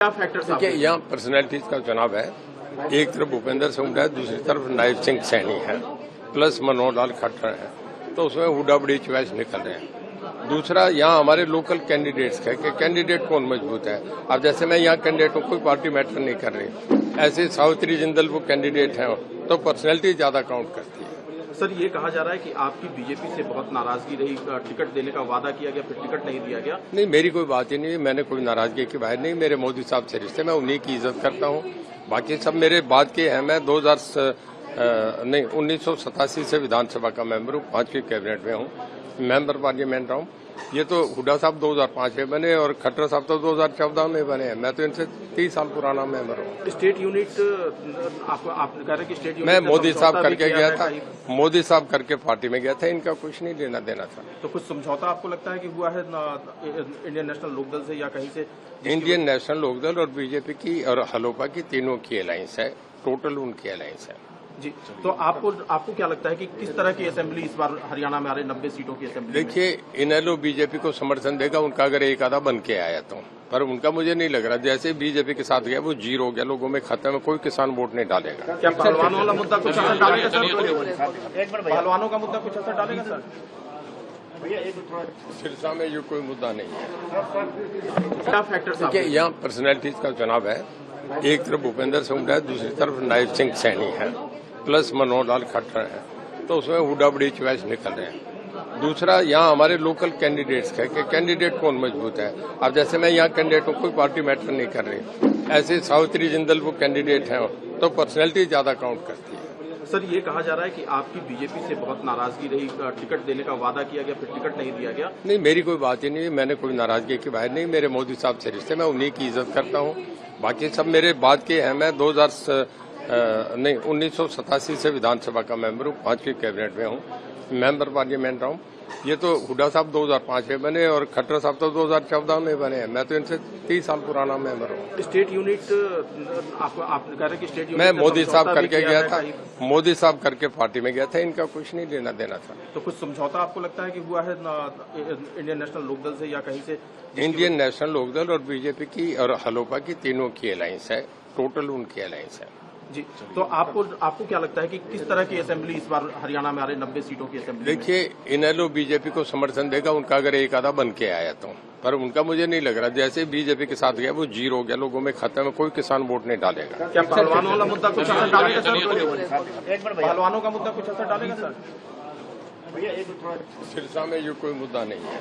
क्या फैक्टर देखिए, यहाँ पर्सनैलिटीज का चुनाव है। एक तरफ भूपेंद्र सिंह है, दूसरी तरफ नायब सिंह सैनी है, प्लस मनोहर लाल खट्टर है, तो उसमें हुडा बड़ी चॉइस निकल रहे हैं। दूसरा, यहाँ हमारे लोकल कैंडिडेट्स है कि कैंडिडेट कौन मजबूत है। अब जैसे मैं यहाँ कैंडिडेट हूँ, कोई पार्टी मैटर नहीं कर रही, ऐसे सावित्री जिंदल वो कैंडिडेट हैं, तो पर्सनैलिटी ज्यादा काउंट करती है। सर, ये कहा जा रहा है कि आपकी बीजेपी से बहुत नाराजगी रही, टिकट देने का वादा किया गया, फिर टिकट नहीं दिया गया। नहीं, मेरी कोई बात ही नहीं है, मैंने कोई नाराजगी की बात नहीं। मेरे मोदी साहब से रिश्ते, मैं उन्हीं की इज्जत करता हूँ। बाकी सब मेरे बाद के हैं। मैं 1987 से विधानसभा का मेंबर हूँ, 5वीं कैबिनेट में हूँ, मेंबर पार्लियामेंट रहा हूँ। ये तो हुड्डा साहब 2005 में बने और खट्टर साहब तो 2014 में बने हैं। मैं तो इनसे 30 साल पुराना मेंबर हूँ। स्टेट यूनिट आप कह रहे कि स्टेट यूनिट मैं मोदी साहब करके गया था, मोदी साहब करके पार्टी में गया था, इनका कुछ नहीं लेना देना था। तो कुछ समझौता आपको लगता है कि हुआ है इंडियन नेशनल लोकदल से या कहीं से? इंडियन नेशनल लोकदल और बीजेपी की और हलोपा की तीनों की अलायंस है, टोटल उनकी अलायंस है जी। तो आपको क्या लगता है कि किस तरह की असेंबली इस बार हरियाणा में आ रही 90 सीटों की असेंबली? देखिए, इनेलो बीजेपी को समर्थन देगा, उनका अगर एक आधा बन के आया तो, पर उनका मुझे नहीं लग रहा। जैसे बीजेपी के साथ गया वो जीरो हो गया, लोगों में खत्म है, कोई किसान वोट नहीं डालेगा। क्या पहलवानों वाला मुद्दा कुछ असर डालेगा सर? पहलवानों का मुद्दा कुछ असर डालेगा सर? सिरसा में ये कोई मुद्दा नहीं है। क्या फैक्टर? देखिए, यहाँ पर्सनैलिटीज का चुनाव है। एक तरफ भूपेंद्र सिंह है, दूसरी तरफ नायब सिंह सैनी है, प्लस मनोहर लाल खट्टर है, तो उसमें हुडा बड़ी चॉइस निकल रहे हैं। दूसरा, यहाँ हमारे लोकल कैंडिडेट्स है कि कैंडिडेट कौन मजबूत है। अब जैसे मैं यहाँ कैंडिडेट हूँ, कोई पार्टी मैटर नहीं कर रही, ऐसे सावित्री जिंदल वो कैंडिडेट हैं, तो पर्सनैलिटी ज्यादा काउंट करती है। सर, ये कहा जा रहा है कि आपकी बीजेपी से बहुत नाराजगी रही, टिकट देने का वादा किया गया, फिर टिकट नहीं दिया गया। नहीं, मेरी कोई बात ही नहीं है, मैंने कोई नाराजगी की बात नहीं। मेरे मोदी साहब से रिश्ते, मैं उन्हीं की इज्जत करता हूँ। बाकी सब मेरे बाद के हैं। मैं 1987 से विधानसभा का मेंबर हूँ, 5वीं कैबिनेट में हूँ, मेंबर पार्लियामेंट रहा हूँ। ये तो हुड्डा साहब 2005 में बने और खट्टर साहब तो 2014 में बने हैं। मैं तो इनसे 30 साल पुराना मेंबर हूँ। स्टेट यूनिट आप कह रहे कि स्टेट यूनिट मैं मोदी साहब करके गया था, मोदी साहब करके पार्टी में गया था, इनका कुछ नहीं लेना देना था। तो कुछ समझौता आपको लगता है कि हुआ है इंडियन नेशनल लोकदल से या कहीं से? इंडियन नेशनल लोकदल और बीजेपी की और हलोपा की तीनों की अलायंस है, टोटल उनकी अलायंस है जी। तो आपको क्या लगता है कि किस तरह की असेंबली इस बार हरियाणा में आ रही 90 सीटों की असेंबली? देखिए, इनेलो बीजेपी को समर्थन देगा, उनका अगर एक आधा बन के आया तो, पर उनका मुझे नहीं लग रहा। जैसे बीजेपी के साथ गया वो जीरो हो गया, लोगों में खत्म है, कोई किसान वोट नहीं डालेगा। क्या पहलवानों वाला मुद्दा कुछ असर डालेगा सर? पहलवानों का मुद्दा कुछ असर डालेगा सर? सिरसा में ये कोई मुद्दा नहीं है।